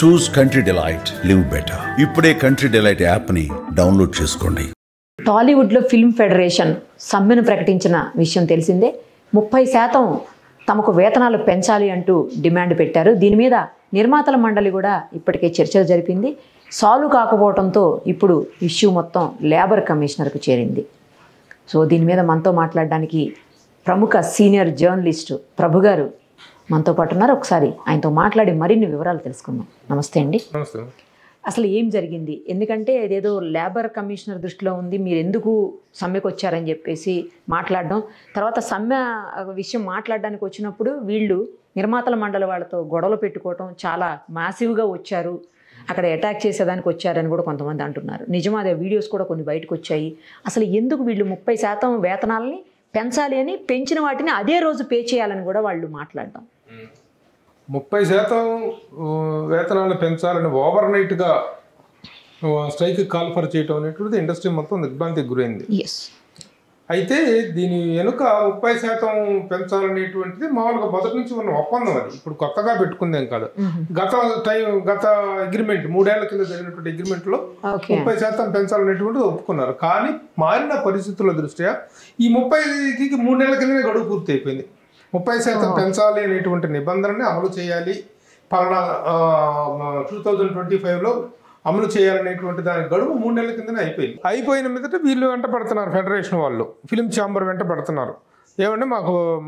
చూస్ country delight, live better. ఇప్పుడే country delight యాప్ని download చేసుకోండి. టాలీవుడ్లో ఫిల్మ్ ఫెడరేషన్ సమ్మెను ప్రకటించిన విషయం తెలిసిందే. 30% తమకు వేతనాలు పెంచాలి అంటూ డిమాండ్ పెట్టారు. దీని మీద నిర్మాతల మండలి కూడా ఇప్పటికే చర్చలు జరిపింది. సాల్వ్ కాకపోవడంతో ఇప్పుడు ఇష్యూ మొత్తం లేబర్ కమిషనర్కు చేరింది. సో దీని మీద మనతో మాట్లాడడానికి ప్రముఖ సీనియర్ జర్నలిస్టు ప్రభు గారు మనతో పాటు ఉన్నారు. ఒకసారి ఆయనతో మాట్లాడి మరిన్ని వివరాలు తెలుసుకుందాం. నమస్తే అండి. నమస్తే. అసలు ఏం జరిగింది? ఎందుకంటే ఏదేదో లేబర్ కమిషనర్ దృష్టిలో ఉంది, మీరు ఎందుకు సమ్మెకు వచ్చారని చెప్పేసి మాట్లాడడం, తర్వాత సమ్మె విషయం మాట్లాడడానికి వచ్చినప్పుడు వీళ్ళు నిర్మాతల మండలి వాళ్ళతో గొడవలు పెట్టుకోవటం, చాలా మ్యాసివ్గా వచ్చారు, అక్కడ అటాక్ చేసేదానికి వచ్చారని కూడా కొంతమంది అంటున్నారు. నిజమా? అదే వీడియోస్ కూడా కొన్ని బయటకు వచ్చాయి. అసలు ఎందుకు వీళ్ళు 30% వేతనాలని పెంచాలి అని, పెంచిన వాటిని అదే రోజు పే చేయాలని కూడా వాళ్ళు మాట్లాడడం. 30% వేతనాలు పెంచాలని ఓవర్ నైట్గా స్ట్రైక్ కాల్ఫర్ చేయటం అనేటువంటిది ఇండస్ట్రీ మొత్తం దిగ్భ్రాంతికి గురైంది. అయితే దీని వెనుక 30% పెంచాలనేటువంటిది మామూలుగా మొదటి నుంచి ఉన్న ఒప్పందం. అది ఇప్పుడు కొత్తగా పెట్టుకుందేం కాదు. గత అగ్రిమెంట్ 3 ఏళ్ల కింద జరిగినటువంటి అగ్రిమెంట్లో 30% పెంచాలనేటువంటిది ఒప్పుకున్నారు. కానీ మారిన పరిస్థితుల దృష్ట్యా ఈ 30కి 3 నెలల కిందనే గడువు పూర్తి అయిపోయింది. 30% పెంచాలి అనేటువంటి నిబంధనని అమలు చేయాలి, 2025లో అమలు చేయాలనేటువంటి దాని గడువు 3 నెలల కిందనే అయిపోయింది. అయిపోయిన మీదట వీళ్ళు వెంట పడుతున్నారు, ఫెడరేషన్ వాళ్ళు ఫిల్మ్ ఛాంబర్ వెంట పడుతున్నారు. ఏమంటే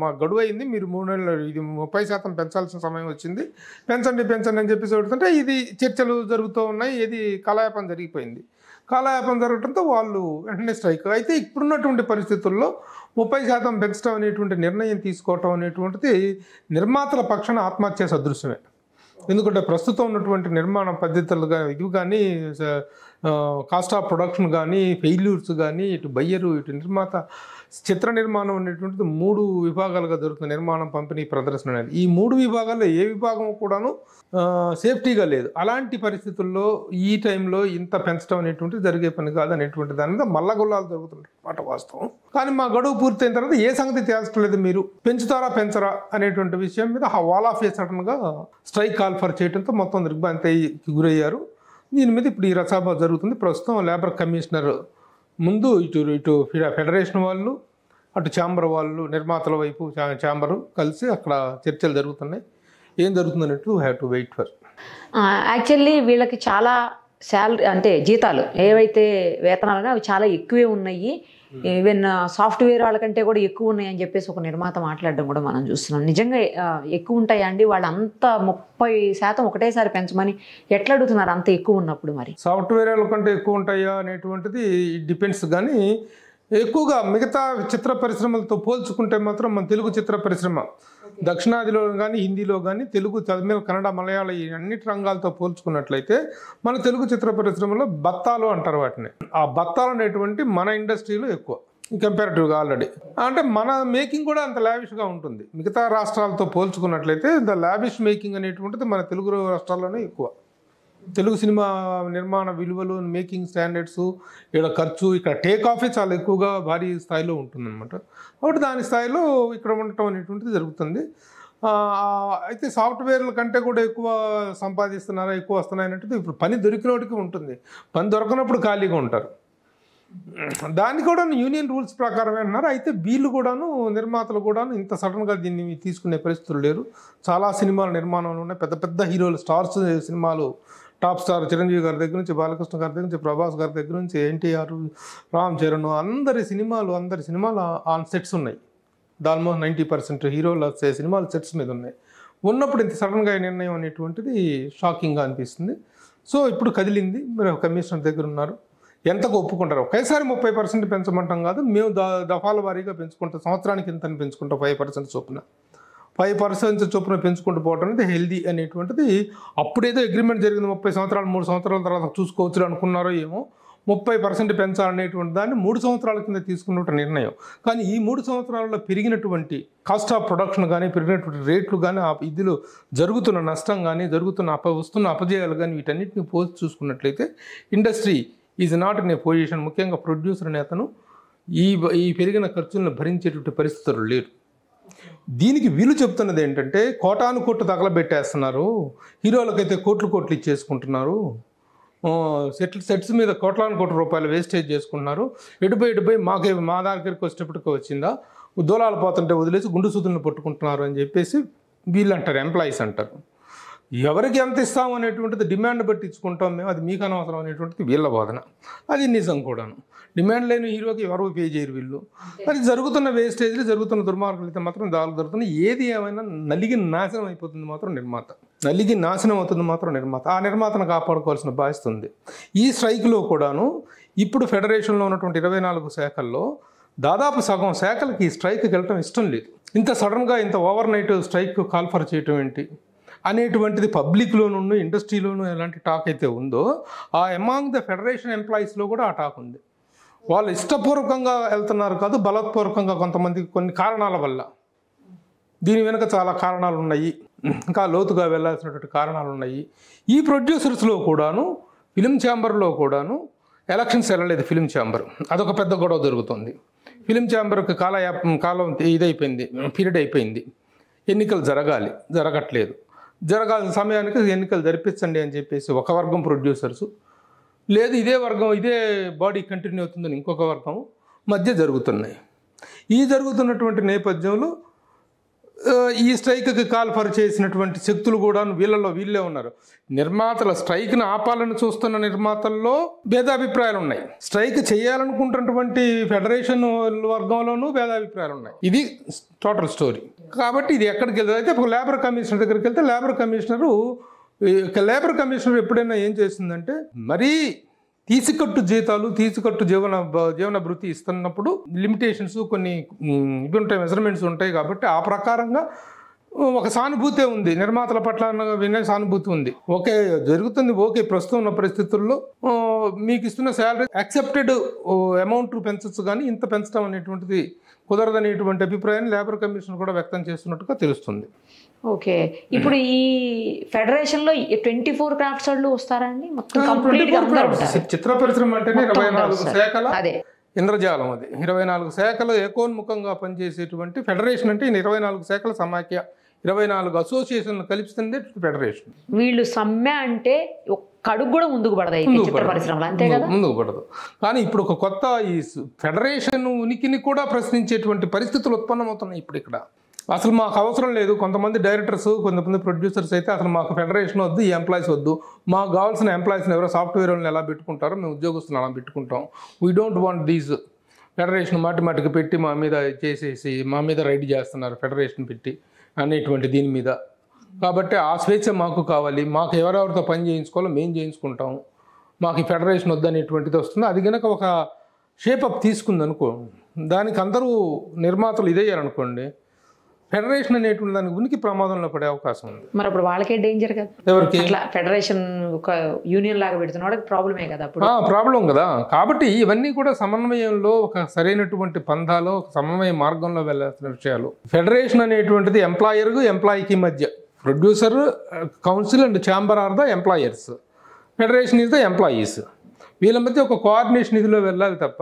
మా గడువు అయింది, మీరు 3 నెలలు ఇది 30% పెంచాల్సిన సమయం వచ్చింది, పెంచండి అని చెప్పేసి అడుగుతుంటే ఇది చర్చలు జరుగుతూ ఉన్నాయి. ఇది కాలయాపన జరిగిపోయింది. కాలయాపన జరగడంతో వాళ్ళు వెంటనే స్ట్రైక్. అయితే ఇప్పుడున్నటువంటి పరిస్థితుల్లో 30% పెంచడం అనేటువంటి నిర్ణయం తీసుకోవటం అనేటువంటిది నిర్మాతల పక్షాన ఆత్మహత్య సదృశ్యమే. ఎందుకంటే ప్రస్తుతం ఉన్నటువంటి నిర్మాణ పద్ధతులుగా ఇవి కానీ, కాస్ట్ ఆఫ్ ప్రొడక్షన్ కానీ, ఫెయిల్యూర్స్ కానీ, ఇటు బయ్యరు ఇటు నిర్మాత, చిత్ర నిర్మాణం అనేటువంటిది 3 విభాగాలుగా జరుగుతుంది. నిర్మాణం, పంపిణీ, ప్రదర్శన అనేది. ఈ 3 విభాగాల్లో ఏ విభాగం కూడాను సేఫ్టీగా లేదు. అలాంటి పరిస్థితుల్లో ఈ టైంలో ఇంత పెంచడం అనేటువంటిది జరిగే పని కాదు అనేటువంటి దాని మీద మల్లగొల్లాలు జరుగుతున్నమాట వాస్తవం. కానీ మా గడువు పూర్తయిన తర్వాత ఏ సంగతి తేల్చలేదు, మీరు పెంచుతారా పెంచరా అనేటువంటి విషయం మీద వాల్ ఆఫ్ ఏ సడన్గా స్ట్రైక్ కాల్ఫర్ చేయడంతో మొత్తం దిగ్భ్రాంతికి గురయ్యారు. దీని మీద ఇప్పుడు ఈ రసాభా జరుగుతుంది. ప్రస్తుతం లేబర్ కమిషనర్ ముందు ఇటు ఫెడరేషన్ వాళ్ళు, అటు ఛాంబర్ వాళ్ళు, నిర్మాతల వైపు ఛాంబరు కలిసి అక్కడ చర్చలు జరుగుతున్నాయి. ఏం జరుగుతుందన్నట్టు have to wait for. Actually వీళ్ళకి చాలా శాలరీ అంటే జీతాలు ఏవైతే వేతనాలు అవి చాలా ఎక్కువే ఉన్నాయి. ఈవెన్ సాఫ్ట్వేర్ వాళ్ళకంటే కూడా ఎక్కువ ఉన్నాయి అని చెప్పేసి ఒక నిర్మాత మాట్లాడడం కూడా మనం చూస్తున్నాం. నిజంగా ఎక్కువ ఉంటాయా అండి? వాళ్ళు అంత 30% ఒకటేసారి పెంచమని ఎట్లా అడుగుతున్నారు అంత ఎక్కువ ఉన్నప్పుడు? మరి సాఫ్ట్వేర్ వాళ్ళకంటే ఎక్కువ ఉంటాయా అనేటువంటిది డిపెండ్స్. కానీ ఎక్కువగా మిగతా చిత్ర పరిశ్రమలతో పోల్చుకుంటే మాత్రం మన తెలుగు చిత్ర పరిశ్రమ దక్షిణాదిలో కానీ, హిందీలో కానీ, తెలుగు, తమిళ, కన్నడ, మలయాళ ఈ అన్నిటి రంగాలతో పోల్చుకున్నట్లయితే మన తెలుగు చిత్ర పరిశ్రమలో బత్తాలు అంటారు వాటిని. ఆ బత్తాలు అనేటువంటి మన ఇండస్ట్రీలో ఎక్కువ కంపారిటివ్గా. ఆల్రెడీ అంటే మన మేకింగ్ కూడా అంత లావిష్గా ఉంటుంది. మిగతా రాష్ట్రాలతో పోల్చుకున్నట్లయితే ద లావిష్ మేకింగ్ అనేటువంటిది మన తెలుగు రాష్ట్రాల్లోనే ఎక్కువ. తెలుగు సినిమా నిర్మాణ విలువలు, మేకింగ్ స్టాండర్డ్స్, ఇక్కడ ఖర్చు, ఇక్కడ టేక్ ఆఫే చాలా ఎక్కువగా భారీ స్థాయిలో ఉంటుందన్నమాట. కాబట్టి దాని స్థాయిలో ఇక్కడ ఉండటం అనేటువంటిది జరుగుతుంది. అయితే సాఫ్ట్వేర్ల కంటే కూడా ఎక్కువ సంపాదిస్తున్నారా, ఎక్కువ వస్తున్నాయి అనేటువంటిది ఇప్పుడు పని దొరికినోడికి ఉంటుంది. పని దొరకనప్పుడు ఖాళీగా ఉంటారు. దాన్ని కూడా యూనియన్ రూల్స్ ప్రకారమే అన్నారు. అయితే వీళ్ళు కూడాను, నిర్మాతలు కూడాను ఇంత సడన్గా దీన్ని తీసుకునే పరిస్థితులు లేరు. చాలా సినిమాల నిర్మాణంలో ఉన్నాయి. పెద్ద పెద్ద హీరోలు, స్టార్స్ సినిమాలు, టాప్ స్టార్ చిరంజీవి గారి దగ్గర నుంచి, బాలకృష్ణ గారి దగ్గర నుంచి, ప్రభాస్ గారి దగ్గర నుంచి, ఎన్టీఆర్, రామ్ చరణ్, అందరి సినిమాలు ఆన్ సెట్స్ ఉన్నాయి. ఆల్మోస్ట్ 90% హీరోల సినిమాలు సెట్స్ మీద ఉన్నాయి. ఉన్నప్పుడు ఇంత సడన్గా నిర్ణయం అనేటువంటిది షాకింగ్గా అనిపిస్తుంది. సో ఇప్పుడు కదిలింది. మీరు కమిషనర్ దగ్గర ఉన్నారు, ఎంతకు ఒప్పుకుంటారు? ఒకేసారి 30% పెంచమంటాం కాదు, మేము దఫాల వారీగా పెంచుకుంటాం. సంవత్సరానికి ఎంత పెంచుకుంటాం? 5% చొప్పున 5% చొప్పున పెంచుకుంటూ పోవడం అనేది హెల్దీ అనేటువంటిది. అప్పుడేదో అగ్రిమెంట్ జరిగింది 30 సంవత్సరాలు, 3 సంవత్సరాల తర్వాత చూసుకోవచ్చు అనుకున్నారో ఏమో. 30% పెంచాలనేటువంటి దాన్ని 3 సంవత్సరాల కింద తీసుకున్నటువంటి నిర్ణయం. కానీ ఈ 3 సంవత్సరాలలో పెరిగినటువంటి కాస్ట్ ఆఫ్ ప్రొడక్షన్ కానీ, పెరిగినటువంటి రేట్లు కానీ, ఇదిలో జరుగుతున్న నష్టం కానీ, వస్తున్న అపజయాలు కానీ, వీటన్నిటిని పోల్చి చూసుకున్నట్లయితే industry is not in a position, ముఖ్యంగా ప్రొడ్యూసర్ నేతను ఈ పెరిగిన ఖర్చులను భరించేటువంటి పరిస్థితులు లేరు. దీనికి వీళ్ళు చెప్తున్నది ఏంటంటే కోటాను కోట్లు తగలబెట్టేస్తున్నారు, హీరోలకైతే కోట్లు కోట్లు ఇచ్చేసుకుంటున్నారు, సెట్స్ మీద కోట్లాను కోట్ల రూపాయలు వేస్టేజ్ చేసుకుంటున్నారు, ఎడిపోయి మా దగ్గరికి వచ్చేటప్పటికి వచ్చిందా, దూలాలు పోతుంటే వదిలేసి గుండు సూదులను పట్టుకుంటున్నారు అని చెప్పేసి వీళ్ళు అంటారు, ఎంప్లాయీస్ అంటారు. ఎవరికి ఎంత ఇస్తాము అనేటువంటిది డిమాండ్ బట్టి ఇచ్చుకుంటాం మేము, అది మీకు అనవసరం అనేటువంటిది వీళ్ళ వాదన. అది నిజం కూడాను. డిమాండ్ లేని హీరోకి ఎవరు పే చేయరు వీళ్ళు. అది జరుగుతున్న వేస్టేజ్లు, జరుగుతున్న దుర్మార్గాలు అయితే మాత్రం దాడులు జరుగుతున్నాయి. ఏది ఏమైనా నలిగి నాశనం అయిపోతుంది మాత్రం నిర్మాత, నలిగి నాశనం అవుతుంది మాత్రం నిర్మాత. ఆ నిర్మాతను కాపాడుకోవాల్సిన బాధ్యత ఉంది. ఈ స్ట్రైక్లో కూడాను ఇప్పుడు ఫెడరేషన్లో ఉన్నటువంటి 24 శాఖల్లో దాదాపు సగం శాఖలకి ఈ స్ట్రైక్కి వెళ్ళటం ఇష్టం లేదు. ఇంత సడన్గా ఇంత ఓవర్ నైట్ స్ట్రైక్ కాల్ఫర్ చేయటం ఏంటి అనేటువంటిది పబ్లిక్లోనూ ఇండస్ట్రీలోనూ ఎలాంటి టాక్ అయితే ఉందో, ఆ అమాంగ్ ద ఫెడరేషన్ ఎంప్లాయీస్లో కూడా ఆ టాక్ ఉంది. వాళ్ళు ఇష్టపూర్వకంగా వెళ్తున్నారు కాదు, బలపూర్వకంగా కొంతమంది కొన్ని కారణాల వల్ల. దీని వెనుక చాలా కారణాలు ఉన్నాయి, ఇంకా లోతుగా వెళ్ళాల్సినటువంటి కారణాలు ఉన్నాయి. ఈ ప్రొడ్యూసర్స్లో కూడాను, ఫిలిం ఛాంబర్లో కూడాను ఎలక్షన్స్ వెళ్ళలేదు. ఫిలిం ఛాంబర్ అదొక పెద్ద గొడవ జరుగుతుంది. ఫిలిం ఛాంబర్కి కాలం ఇదైపోయింది, పీరియడ్ అయిపోయింది. ఎన్నికలు జరగట్లేదు. జరగాల్సిన సమయానికి ఎన్నికలు జరిపించండి అని చెప్పేసి ఒక వర్గం ప్రొడ్యూసర్సు, లేదు ఇదే వర్గం ఇదే బాడీ కంటిన్యూ అవుతుందని ఇంకొక వర్గం మధ్య జరుగుతున్నాయి. ఈ జరుగుతున్నటువంటి నేపథ్యంలో ఈ స్ట్రైక్కి కాల్ఫర్ చేసినటువంటి శక్తులు కూడా వీళ్ళే ఉన్నారు. నిర్మాతల స్ట్రైక్ని ఆపాలని చూస్తున్న నిర్మాతల్లో భేదాభిప్రాయాలు ఉన్నాయి. స్ట్రైక్ చేయాలనుకుంటున్నటువంటి ఫెడరేషన్ వర్గంలోనూ భేదాభిప్రాయాలు ఉన్నాయి. ఇది టోటల్ స్టోరీ. కాబట్టి ఇది ఎక్కడికి వెళ్తుంది అయితే లేబర్ కమిషనర్ దగ్గరికి వెళ్తే లేబర్ కమిషనర్ ఎప్పుడైనా ఏం చేస్తుందంటే, మరీ తీసికట్టు జీతాలు, తీసికట్టు జీవన భృతి ఇస్తున్నప్పుడు లిమిటేషన్స్ కొన్ని ఇవి ఉంటాయి, మెజర్మెంట్స్ ఉంటాయి. కాబట్టి ఆ ప్రకారంగా ఒక సానుభూతే ఉంది, నిర్మాతల పట్ల వినే సానుభూతి ఉంది. ఓకే జరుగుతుంది, ఓకే ప్రస్తుతం ఉన్న పరిస్థితుల్లో మీకు ఇస్తున్న శాలరీ యాక్సెప్టెడ్ అమౌంట్ పెంచచ్చు, కానీ ఇంత పెంచడం అనేటువంటిది కుదరదనేటువంటి అభిప్రాయాన్ని లేబర్ కమిషన్ కూడా వ్యక్తం చేస్తున్నట్టుగా తెలుస్తుంది. ఓకే, ఇప్పుడు ఈ ఫెడరేషన్ లో 24 క్రాఫ్ట్స్ వాళ్ళు వస్తారా అండి? చిత్ర పరిశ్రమ అంటేనే 24 శాఖల ఇంద్రజాలం. అది 24 శాఖలు ఏకోన్ముఖంగా పనిచేసేటువంటి ఫెడరేషన్ అంటే 24 శాఖల సమాఖ్య, 24 అసోసియేషన్లు కలిపిస్తుంది ఫెడరేషన్. వీళ్ళు సమ్మె అంటే కడుగు కూడా ముందుకు పడదు చిత్ర పరిశ్రమలో, అంతే కదా? ముందుకు పడదు. కానీ ఇప్పుడు ఒక కొత్త ఈ ఫెడరేషన్ ఉనికిని కూడా ప్రశ్నించేటువంటి పరిస్థితులు ఉత్పన్నమవుతున్నాయి ఇప్పుడు ఇక్కడ. అసలు మాకు అవసరం లేదు, కొంతమంది డైరెక్టర్స్, కొంతమంది ప్రొడ్యూసర్స్ అయితే అసలు మాకు ఫెడరేషన్ వద్దు, ఈ ఎంప్లాయీస్ వద్దు, మాకు కావాల్సిన ఎంప్లాయీస్ని ఎవరో సాఫ్ట్వేర్ వాళ్ళని ఎలా పెట్టుకుంటారో మేము ఉద్యోగస్తులను అలా పెట్టుకుంటాం, we don't want these federation మాటికి పెట్టి మా మీద చేసేసి మా మీద రైడ్ చేస్తున్నారు ఫెడరేషన్ పెట్టి అనేటువంటి దీని మీద. కాబట్టి ఆ స్వేచ్ఛ మాకు కావాలి, మాకు ఎవరెవరితో పని చేయించుకోవాలో మేము చేయించుకుంటాం, మాకు ఈ ఫెడరేషన్ వద్దనేటువంటిది వస్తుంది. అది కనుక ఒక షేపప్ తీసుకుందనుకో, దానికి అందరూ నిర్మాతలు ఇదయ్యారనుకోండి, ఫెడరేషన్ అనేటువంటి దానికి ఉనికి ప్రమాదంలో పడే అవకాశం ఉంది. మరి అప్పుడు వాళ్ళకే డేంజర్ కదా, ఎవరికి? ఫెడరేషన్ ఒక యూనియన్ లాగా పెడుతున్న ప్రాబ్లమే కదా, ప్రాబ్లం కదా. కాబట్టి ఇవన్నీ కూడా సమన్వయంలో ఒక సరైనటువంటి పంథాలో ఒక సమన్వయ మార్గంలో వెళ్ళాల్సిన విషయాలు. ఫెడరేషన్ అనేటువంటిది ఎంప్లాయీకి మధ్య, producer council and chamber are the employers, federation is the employees. వీళ్ళ మధ్య ఒక కోఆర్డినేషన్ ఇదిలో వెళ్ళాలి తప్ప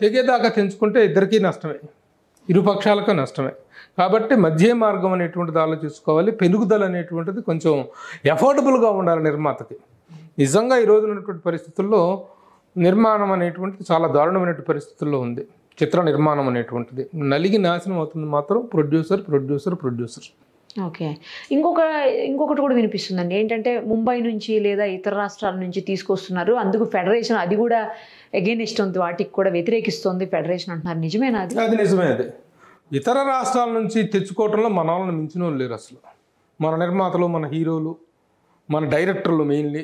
తెగేదాకా తెంచుకుంటే ఇద్దరికీ నష్టమే, ఇరుపక్షాలకు నష్టమే. కాబట్టి మధ్య మార్గం అనేటువంటిది ఆలోచించుకోవాలి. పెరుగుదల అనేటువంటిది కొంచెం ఎఫోర్డబుల్గా ఉండాలి నిర్మాతకి. నిజంగా ఈరోజు ఉన్నటువంటి పరిస్థితుల్లో నిర్మాణం అనేటువంటిది చాలా దారుణమైనటువంటి పరిస్థితుల్లో ఉంది. చిత్ర నిర్మాణం అనేటువంటిది నలిగి నాశనం అవుతుంది మాత్రం ప్రొడ్యూసర్. ఓకే, ఇంకొకటి కూడా వినిపిస్తుందండి, ఏంటంటే ముంబై నుంచి లేదా ఇతర రాష్ట్రాల నుంచి తీసుకొస్తున్నారు, అందుకు ఫెడరేషన్ అది కూడా అగెయిన్స్ట్ ఉంది, వాటికి కూడా వ్యతిరేకిస్తుంది ఫెడరేషన్ అంటున్నారు. నిజమేనా? అది నిజమే. అది ఇతర రాష్ట్రాల నుంచి తెచ్చుకోవడంలో మన వాళ్ళని మించిన వాళ్ళు లేరు అసలు. మన నిర్మాతలు, మన హీరోలు, మన డైరెక్టర్లు మెయిన్లీ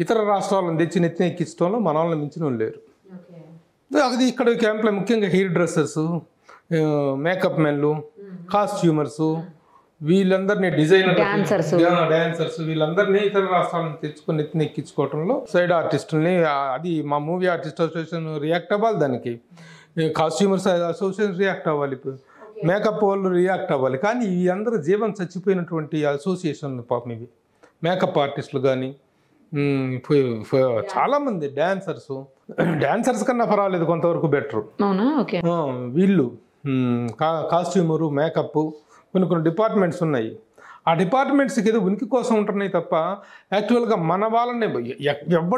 ఇతర రాష్ట్రాలను తెచ్చి నెత్తిన ఎక్కించడంలో మన వాళ్ళని మించిన వాళ్ళు లేరు. అది ఇక్కడ క్యాంప్లో ముఖ్యంగా హెయిర్ డ్రెస్సర్స్, మేకప్ మెన్లు, కాస్ట్యూమర్సు, వీళ్ళందరినీ డిజైనర్, డాన్సర్స్ వీళ్ళందరినీ ఇతర రాష్ట్రాలను తెచ్చుకొని నెత్తిన ఎక్కించుకోవడంలో సైడ్ ఆర్టిస్టులని, అది మా మూవీ ఆర్టిస్ట్ అసోసియేషన్ రియాక్ట్ అవ్వాలి, దానికి కాస్ట్యూమర్స్ అసోసియేషన్ రియాక్ట్ అవ్వాలి, మేకప్ వాళ్ళు రియాక్ట్ అవ్వాలి. కానీ ఈ అందరూ జీవం చచ్చిపోయినటువంటి అసోసియేషన్లు పాపం ఇవి. మేకప్ ఆర్టిస్టులు కానీ చాలామంది డాన్సర్స్ కన్నా పర్వాలేదు, కొంతవరకు బెటరు. వీళ్ళు కాస్ట్యూమరు, మేకప్, కొన్ని డిపార్ట్మెంట్స్ ఉన్నాయి. ఆ డిపార్ట్మెంట్స్కి ఏదో ఉనికి కోసం ఉంటున్నాయి తప్ప యాక్చువల్గా మన వాళ్ళని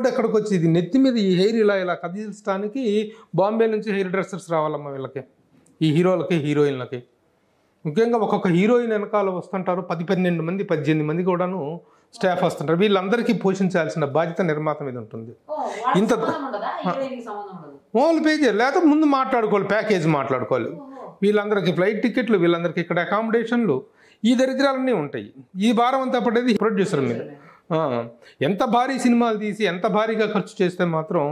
ఎక్కడికి వచ్చి ఇది నెత్తి మీద ఈ హెయిర్ ఇలా కదిలించడానికి బాంబే నుంచి హెయిర్ డ్రెస్సర్స్ రావాలమ్మా వీళ్ళకి, ఈ హీరోలకి, హీరోయిన్లకి. ముఖ్యంగా ఒక్కొక్క హీరోయిన్ వెనకాల వస్తుంటారు 10-12 మంది 18 మంది కూడాను స్టాఫ్ వస్తుంటారు. వీళ్ళందరికీ పోషించాల్సిన బాధ్యత నిర్మాత మీద ఉంటుంది. ఇంత ఓన్లీ పే చేయాలి, లేకపోతే ముందు మాట్లాడుకోవాలి, ప్యాకేజ్ మాట్లాడుకోవాలి. వీళ్ళందరికీ ఫ్లైట్ టికెట్లు, వీళ్ళందరికీ ఇక్కడ అకామిడేషన్లు, ఈ దరిద్రాలన్నీ ఉంటాయి. ఈ భారం అంతా పడేది ప్రొడ్యూసర్ మీద. ఎంత భారీ సినిమాలు తీసి ఎంత భారీగా ఖర్చు చేస్తే మాత్రం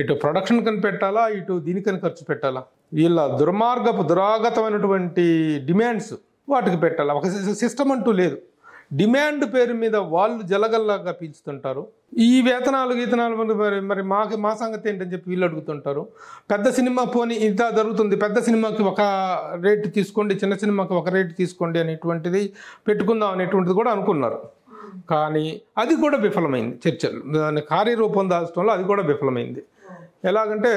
ఇటు ప్రొడక్షన్ కని పెట్టాలా, ఇటు దీనికని ఖర్చు పెట్టాలా? వీళ్ళ దురాగతమైనటువంటి డిమాండ్స్ వాటికి పెట్టాలా. ఒక సిస్టమ్ అంటూ లేదు. డిమాండ్ పేరు మీద వాళ్ళు జలగల్లాగా పీల్చుతుంటారు. ఈ వేతనాలు మరి మా సంగతి ఏంటని చెప్పి వీళ్ళు అడుగుతుంటారు. పెద్ద సినిమా పోనీ ఇంత జరుగుతుంది, పెద్ద సినిమాకి ఒక రేటు తీసుకోండి, చిన్న సినిమాకి ఒక రేటు తీసుకోండి అనేటువంటిది పెట్టుకుందాం అనేటువంటిది కూడా అనుకున్నారు. కానీ అది కూడా విఫలమైంది. చర్చలు దాన్ని కార్యరూపం దాల్చడంలో అది కూడా విఫలమైంది. ఎలాగంటే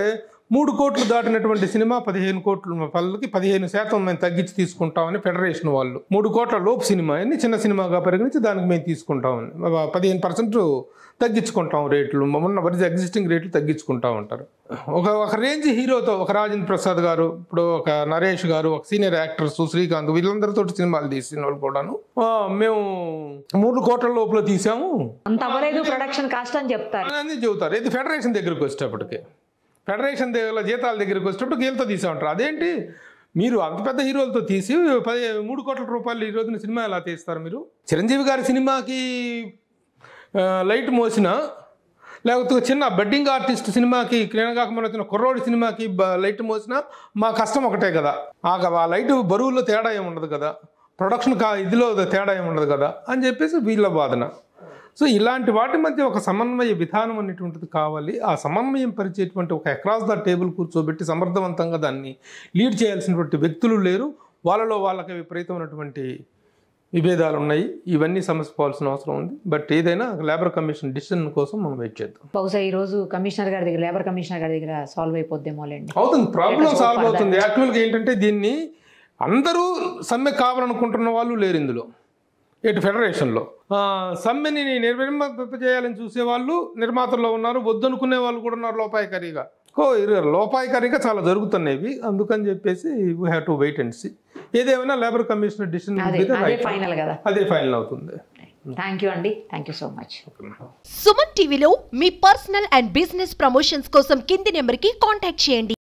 3 కోట్లు దాటినటువంటి సినిమా 15 కోట్ల వాళ్ళకి 15% మేము తగ్గించి తీసుకుంటామని ఫెడరేషన్ వాళ్ళు, 3 కోట్ల లోపు సినిమా అని చిన్న సినిమాగా పరిగణించి దానికి మేము తీసుకుంటామని 15% తగ్గించుకుంటాం రేట్లు, మొన్న వరిజ ఎగ్జిస్టింగ్ రేట్లు తగ్గించుకుంటా ఉంటారు. ఒక రేంజ్ హీరోతో, ఒక రాజేంద్ర ప్రసాద్ గారు, ఇప్పుడు ఒక నరేష్ గారు, ఒక సీనియర్ యాక్టర్స్ శ్రీకాంత్, వీళ్ళందరితో సినిమాలు తీసిన వాళ్ళు కూడాను మేము 3 కోట్ల లోపల తీసాము అంత అవ్వలేదు ప్రొడక్షన్ కాస్ట్ అని చెప్తారు. అని చెబుతారు. ఇది ఫెడరేషన్ దగ్గరికి వచ్చేటప్పటికి, ఫెడరేషన్ దగ్గర జీతాల దగ్గరికి వచ్చేటప్పుడు వీళ్ళతో తీసామంటారు. అదేంటి మీరు అంత పెద్ద హీరోలతో తీసి 3 కోట్ల రూపాయలు ఈ రోజున సినిమా ఎలా తీస్తారు మీరు? చిరంజీవి గారి సినిమాకి లైట్ మోసినా, లేకపోతే చిన్న బడ్డింగ్ ఆర్టిస్ట్ సినిమాకి క్రీడగాకమని వచ్చిన కుర్రోడి సినిమాకి లైట్ మోసినా మా కష్టం ఒకటే కదా. ఆ లైట్ బరువుల్లో తేడా ఏముండదు కదా, ప్రొడక్షన్ ఇదిలో తేడా ఏముండదు కదా అని చెప్పేసి వీళ్ళ వాదన. సో ఇలాంటి వాటి మధ్య ఒక సమన్వయ విధానం అనేటువంటిది కావాలి. ఆ సమన్వయం పరిచేటువంటి ఒక అక్రాస్ ద టేబుల్ కూర్చోబెట్టి సమర్థవంతంగా దాన్ని లీడ్ చేయాల్సినటువంటి వ్యక్తులు లేరు. వాళ్ళలో వాళ్ళకి విపరీతమైనటువంటి విభేదాలు ఉన్నాయి. ఇవన్నీ సమస్యపోవాల్సిన అవసరం ఉంది. బట్ ఏదైనా లేబర్ కమిషన్ డిసిషన్ కోసం మనం వెయిట్ చేద్దాం. బహుశా ఈ రోజు కమిషనర్ గారి దగ్గర, లేబర్ కమిషనర్ గారి దగ్గర సాల్వ్ అయిపోద్దేమో లేండి. అవుతుంది, ప్రాబ్లం సాల్వ్ అవుతుంది. యాక్చువల్గా ఏంటంటే దీన్ని అందరూ సమ్మె కావాలనుకుంటున్న వాళ్ళు లేరు ఇందులో. ఇటు ఫెడరేషన్లో సమ్మెని నిర్విమర్శింపజేయాలని చూసేవాళ్ళు నిర్మాతల్లో ఉన్నారు, వద్దనుకునే వాళ్ళు కూడా ఉన్నారు లోపాయకారిగా. లోపాయకారిగా చాలా జరుగుతున్నాయి. అందుకని చెప్పేసి we have to wait and see. ఏదేమైనా లేబర్ కమిషనర్ డిసిషన్ అదే ఫైనల్ అవుతుంది. థ్యాంక్ యూ అండి, thank you so much. Suman టీవీలో మీ పర్సనల్ అండ్ బిజినెస్ ప్రమోషన్స్ కోసం కింది నెంబర్కి కాంటాక్ట్ చేయండి.